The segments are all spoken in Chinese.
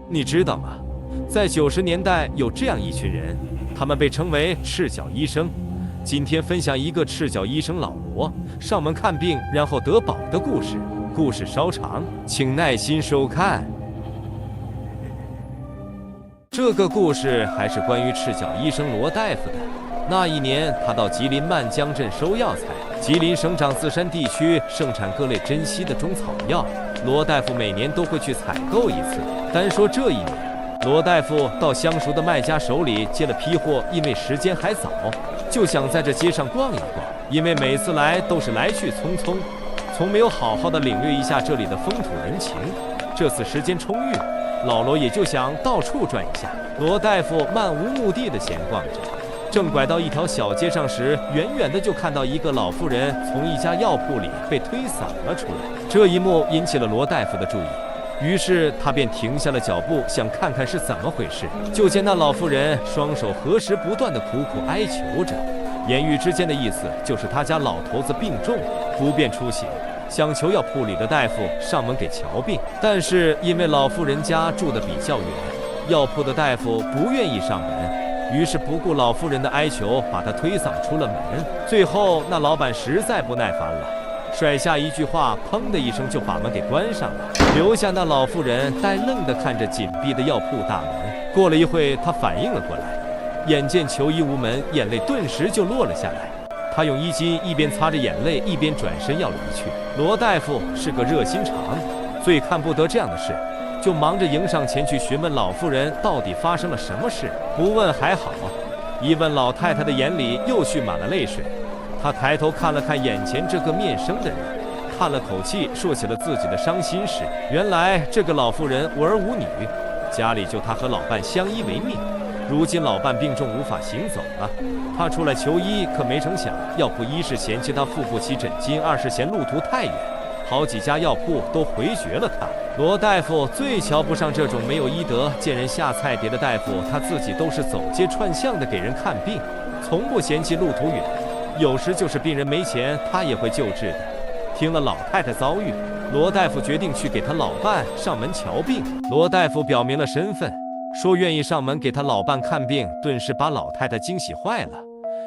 你知道吗？在90年代有这样一群人，他们被称为赤脚医生。今天分享一个赤脚医生老罗上门看病然后得保的故事。故事稍长，请耐心收看。这个故事还是关于赤脚医生罗大夫的。那一年，他到吉林漫江镇收药材。吉林省长自山地区盛产各类珍稀的中草药，罗大夫每年都会去采购一次。单说这一年，罗大夫到相熟的卖家手里接了批货，因为时间还早，就想在这街上逛一逛。因为每次来都是来去匆匆，从没有好好的领略一下这里的风土人情。这次时间充裕，老罗也就想到处转一下。罗大夫漫无目的的闲逛着，正拐到一条小街上时，远远的就看到一个老妇人从一家药铺里被推搡了出来。这一幕引起了罗大夫的注意，于是他便停下了脚步，想看看是怎么回事。就见那老妇人双手合十，不断的苦苦哀求着，言语之间的意思就是他家老头子病重，不便出行，想求药铺里的大夫上门给瞧病。但是因为老妇人家住得比较远，药铺的大夫不愿意上门，于是不顾老妇人的哀求，把她推搡出了门。最后那老板实在不耐烦了，甩下一句话，砰的一声就把门给关上了，留下那老妇人呆愣地看着紧闭的药铺大门。过了一会，她反应了过来，眼见求医无门，眼泪顿时就落了下来。她用衣襟一边擦着眼泪，一边转身要离去。罗大夫是个热心肠，最看不得这样的事，就忙着迎上前去询问老妇人到底发生了什么事。不问还好，一问老太太的眼里又蓄满了泪水。她抬头看了看眼前这个面生的人，叹了口气，说起了自己的伤心事。原来这个老妇人无儿无女，家里就她和老伴相依为命。如今老伴病重无法行走了，她出来求医，可没成想药铺一是嫌弃她付不起诊金，二是嫌路途太远，好几家药铺都回绝了她。罗大夫最瞧不上这种没有医德、见人下菜碟的大夫，他自己都是走街串巷的给人看病，从不嫌弃路途远，有时就是病人没钱，他也会救治的。听了老太太遭遇，罗大夫决定去给他老伴上门瞧病。罗大夫表明了身份，说愿意上门给他老伴看病，顿时把老太太惊喜坏了。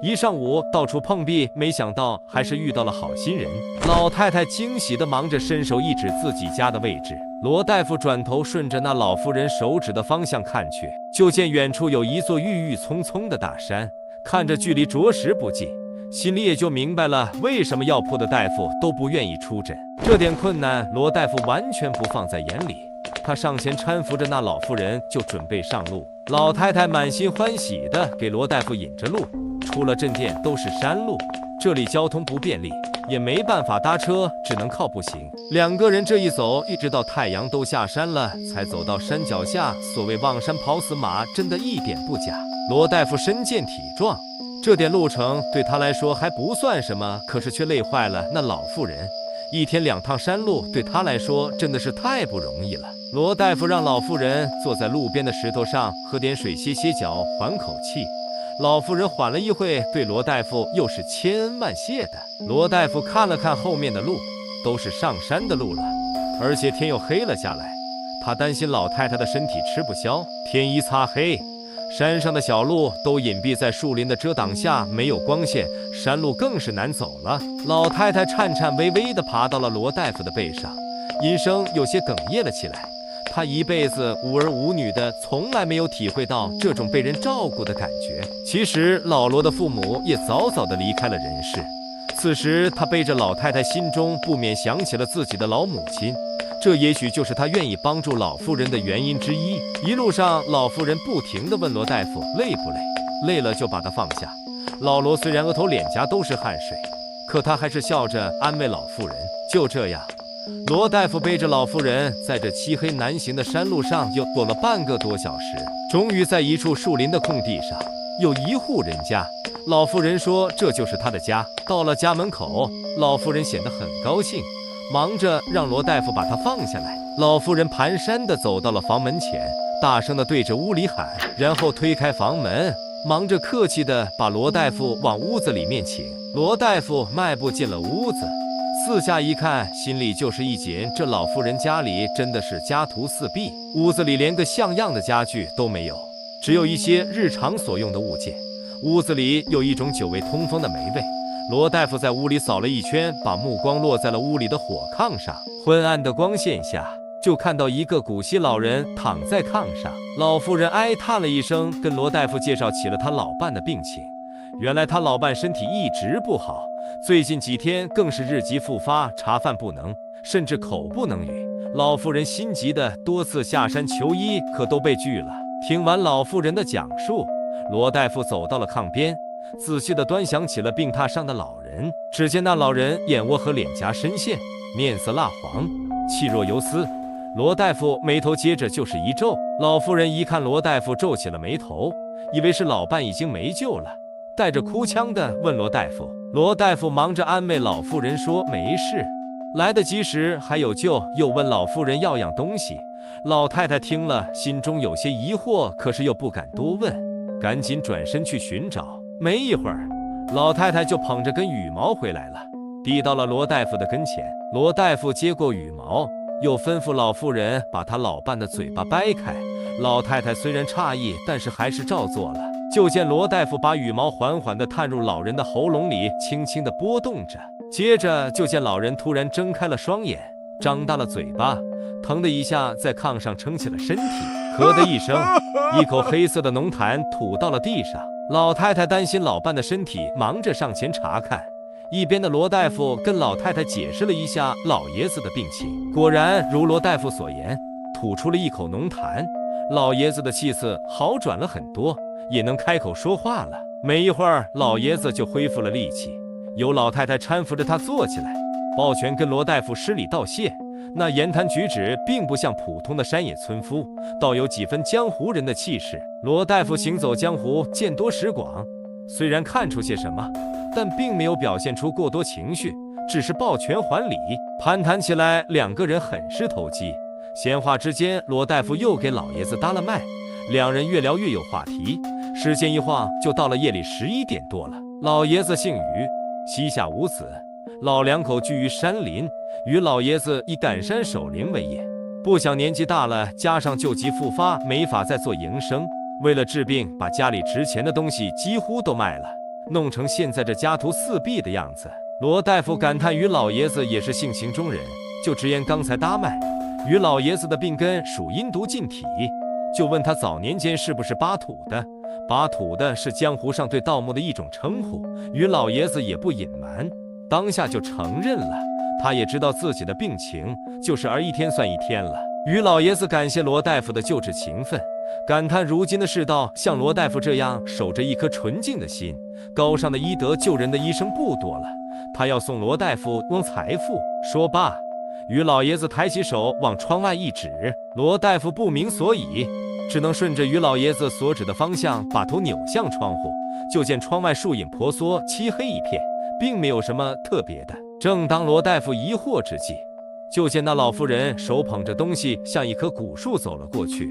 一上午到处碰壁，没想到还是遇到了好心人。老太太惊喜地忙着伸手一指自己家的位置。罗大夫转头顺着那老妇人手指的方向看去，就见远处有一座郁郁葱葱的大山，看着距离着实不近，心里也就明白了为什么药铺的大夫都不愿意出诊。这点困难罗大夫完全不放在眼里，他上前搀扶着那老妇人就准备上路。老太太满心欢喜地给罗大夫引着路，出了镇店都是山路，这里交通不便利，也没办法搭车，只能靠步行。两个人这一走，一直到太阳都下山了，才走到山脚下。所谓望山跑死马，真的一点不假。罗大夫身健体壮，这点路程对他来说还不算什么，可是却累坏了那老妇人。一天2趟山路，对他来说真的是太不容易了。罗大夫让老妇人坐在路边的石头上，喝点水歇歇脚，缓口气。老妇人缓了一会，对罗大夫又是千恩万谢的。罗大夫看了看后面的路，都是上山的路了，而且天又黑了下来，他担心老太太的身体吃不消。天一擦黑，山上的小路都隐蔽在树林的遮挡下，没有光线，山路更是难走了。老太太颤颤巍巍地爬到了罗大夫的背上，音声有些哽咽了起来。她一辈子无儿无女的，从来没有体会到这种被人照顾的感觉。其实老罗的父母也早早地离开了人世，此时他背着老太太，心中不免想起了自己的老母亲，这也许就是他愿意帮助老妇人的原因之一。一路上，老妇人不停地问罗大夫累不累，累了就把他放下。老罗虽然额头脸颊都是汗水，可他还是笑着安慰老妇人。就这样，罗大夫背着老妇人在这漆黑难行的山路上又走了半个多小时，终于在一处树林的空地上有一户人家。老妇人说这就是她的家。到了家门口，老妇人显得很高兴，忙着让罗大夫把她放下来。老妇人蹒跚地走到了房门前，大声地对着屋里喊，然后推开房门，忙着客气地把罗大夫往屋子里面请。罗大夫迈步进了屋子，四下一看，心里就是一紧，这老妇人家里真的是家徒四壁，屋子里连个像样的家具都没有，只有一些日常所用的物件。屋子里有一种久未通风的霉味。罗大夫在屋里扫了一圈，把目光落在了屋里的火炕上。昏暗的光线下，就看到一个古稀老人躺在炕上。老妇人哀叹了一声，跟罗大夫介绍起了他老伴的病情。原来他老伴身体一直不好，最近几天更是日急复发，茶饭不能，甚至口不能语。老妇人心急的多次下山求医，可都被拒了。听完老妇人的讲述，罗大夫走到了炕边，仔细地端详起了病榻上的老人。只见那老人眼窝和脸颊深陷，面色蜡黄，气若游丝。罗大夫眉头接着就是一皱。老妇人一看罗大夫皱起了眉头，以为是老伴已经没救了，带着哭腔地问罗大夫。罗大夫忙着安慰老妇人说没事，来得及时，还有救。又问老妇人要样东西。老太太听了，心中有些疑惑，可是又不敢多问，赶紧转身去寻找。没一会儿，老太太就捧着根羽毛回来了，递到了罗大夫的跟前。罗大夫接过羽毛，又吩咐老妇人把他老伴的嘴巴掰开。老太太虽然诧异，但是还是照做了。就见罗大夫把羽毛缓缓地探入老人的喉咙里，轻轻地拨动着。接着就见老人突然睁开了双眼，张大了嘴巴，腾的一下在炕上撑起了身体，咳的一声，一口黑色的浓痰吐到了地上。老太太担心老伴的身体，忙着上前查看。一边的罗大夫跟老太太解释了一下老爷子的病情，果然如罗大夫所言，吐出了一口浓痰，老爷子的气色好转了很多，也能开口说话了。没一会儿，老爷子就恢复了力气，由老太太搀扶着他坐起来，抱拳跟罗大夫施礼道谢。那言谈举止并不像普通的山野村夫，倒有几分江湖人的气势。罗大夫行走江湖，见多识广，虽然看出些什么，但并没有表现出过多情绪，只是抱拳还礼。攀谈起来，两个人很是投机。闲话之间，罗大夫又给老爷子搭了脉，两人越聊越有话题。时间一晃就到了夜里11点多了。老爷子姓于，膝下无子，老两口居于山林，于老爷子以赶山守灵为业。不想年纪大了，加上旧疾复发，没法再做营生，为了治病，把家里值钱的东西几乎都卖了，弄成现在这家徒四壁的样子。罗大夫感叹于老爷子也是性情中人，就直言刚才搭脉，于老爷子的病根属阴毒进体，就问他早年间是不是扒土的。扒土的是江湖上对盗墓的一种称呼，于老爷子也不隐瞒，当下就承认了。他也知道自己的病情，就是儿一天算一天了。于老爷子感谢罗大夫的救治情分，感叹如今的世道，像罗大夫这样守着一颗纯净的心，高尚的医德救人的医生不多了。他要送罗大夫翁财富。说罢，于老爷子抬起手往窗外一指，罗大夫不明所以，只能顺着于老爷子所指的方向把头扭向窗户。就见窗外树影婆娑，漆黑一片，并没有什么特别的。正当罗大夫疑惑之际，就见那老妇人手捧着东西向一棵古树走了过去，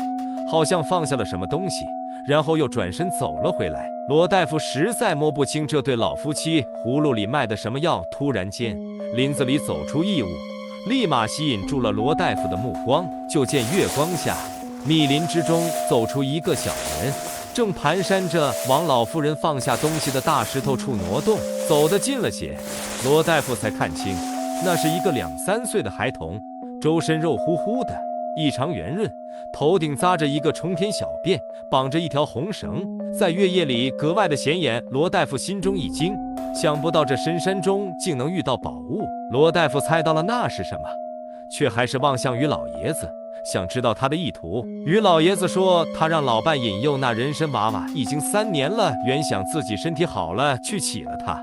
好像放下了什么东西，然后又转身走了回来。罗大夫实在摸不清这对老夫妻葫芦里卖的什么药。突然间，林子里走出异物，立马吸引住了罗大夫的目光。就见月光下，密林之中走出一个小人，正蹒跚着往老妇人放下东西的大石头处挪动。走得近了些，罗大夫才看清，那是一个2、3岁的孩童，周身肉乎乎的，异常圆润，头顶扎着一个冲天小辫，绑着一条红绳，在月夜里格外的显眼。罗大夫心中一惊，想不到这深山中竟能遇到宝物。罗大夫猜到了那是什么，却还是望向于老爷子，想知道他的意图。于老爷子说，他让老伴引诱那人参娃娃已经3年了，原想自己身体好了去起了他，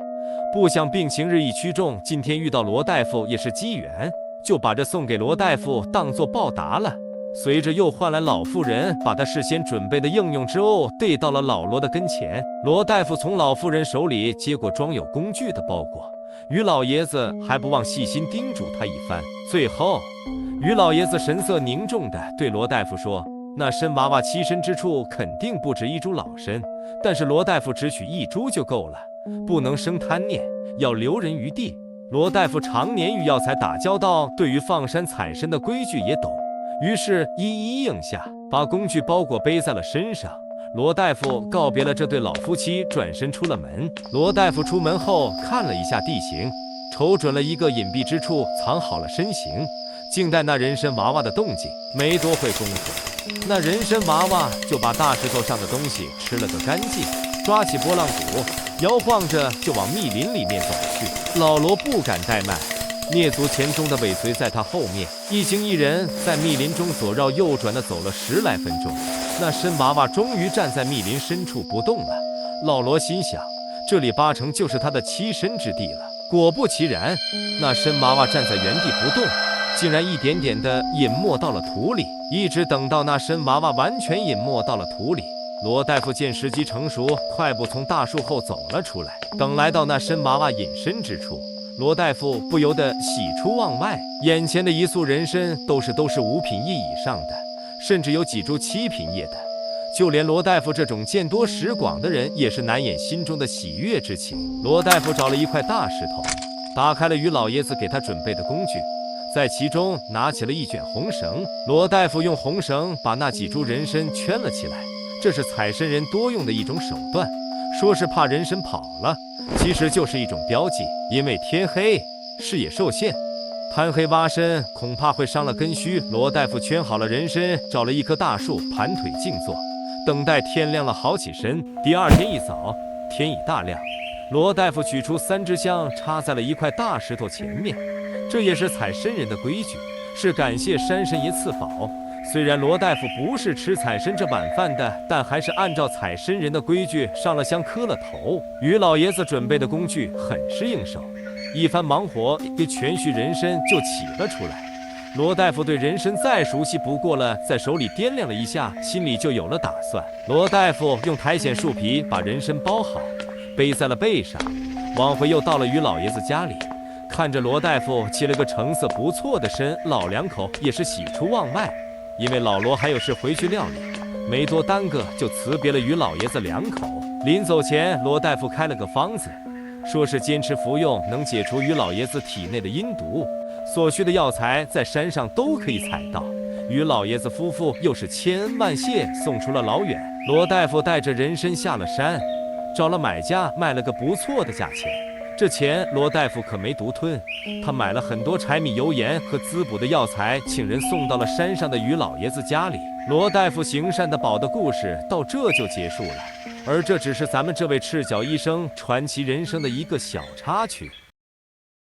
不想病情日益趋重，今天遇到罗大夫也是机缘，就把这送给罗大夫当作报答了。随着又换来老妇人把他事先准备的应用之物递到了老罗的跟前。罗大夫从老妇人手里接过装有工具的包裹，于老爷子还不忘细心叮嘱他一番。最后，于老爷子神色凝重地对罗大夫说，那参娃娃栖身之处肯定不止1株老参，但是罗大夫只取1株就够了，不能生贪念，要留人于地。罗大夫常年与药材打交道，对于放山采参的规矩也懂，于是一一应下，把工具包裹背在了身上。罗大夫告别了这对老夫妻，转身出了门。罗大夫出门后看了一下地形，瞅准了一个隐蔽之处，藏好了身形，静待那人参娃娃的动静。没多会功夫，那人参娃娃就把大石头上的东西吃了个干净，抓起拨浪鼓，摇晃着就往密林里面走去。老罗不敢怠慢，蹑足潜踪地尾随在他后面，一行一人在密林中左绕右转地走了10来分钟。那参娃娃终于站在密林深处不动了。老罗心想，这里8成就是他的栖身之地了。果不其然，那参娃娃站在原地不动，竟然一点点地隐没到了土里。一直等到那参娃娃完全隐没到了土里，罗大夫见时机成熟，快步从大树后走了出来。等来到那参娃娃隐身之处，罗大夫不由得喜出望外，眼前的一束人参都是5品叶以上的，甚至有几株7品叶的。就连罗大夫这种见多识广的人，也是难掩心中的喜悦之情。罗大夫找了一块大石头，打开了于老爷子给他准备的工具，在其中拿起了一卷红绳。罗大夫用红绳把那几株人参圈了起来，这是采参人多用的一种手段，说是怕人参跑了，其实就是一种标记。因为天黑，视野受限，贪黑挖参恐怕会伤了根须。罗大夫圈好了人参，找了一棵大树，盘腿静坐，等待天亮了好起身。第二天一早，天已大亮，罗大夫取出3支香，插在了一块大石头前面。这也是采参人的规矩，是感谢山神爷赐宝。虽然罗大夫不是吃采参这碗饭的，但还是按照采参人的规矩上了香，磕了头。于老爷子准备的工具很是应手，一番忙活，一全须人参就起了出来。罗大夫对人参再熟悉不过了，在手里掂量了一下，心里就有了打算。罗大夫用苔藓树皮把人参包好，背在了背上，往回又到了于老爷子家里。看着罗大夫切了个成色不错的参，老两口也是喜出望外。因为老罗还有事回去料理，没多耽搁就辞别了于老爷子两口。临走前，罗大夫开了个方子，说是坚持服用能解除于老爷子体内的阴毒，所需的药材在山上都可以采到。于老爷子夫妇又是千恩万谢，送出了老远。罗大夫带着人参下了山，找了买家，卖了个不错的价钱。这钱罗大夫可没独吞，他买了很多柴米油盐和滋补的药材，请人送到了山上的于老爷子家里。罗大夫行善的宝的故事到这就结束了，而这只是咱们这位赤脚医生传奇人生的一个小插曲。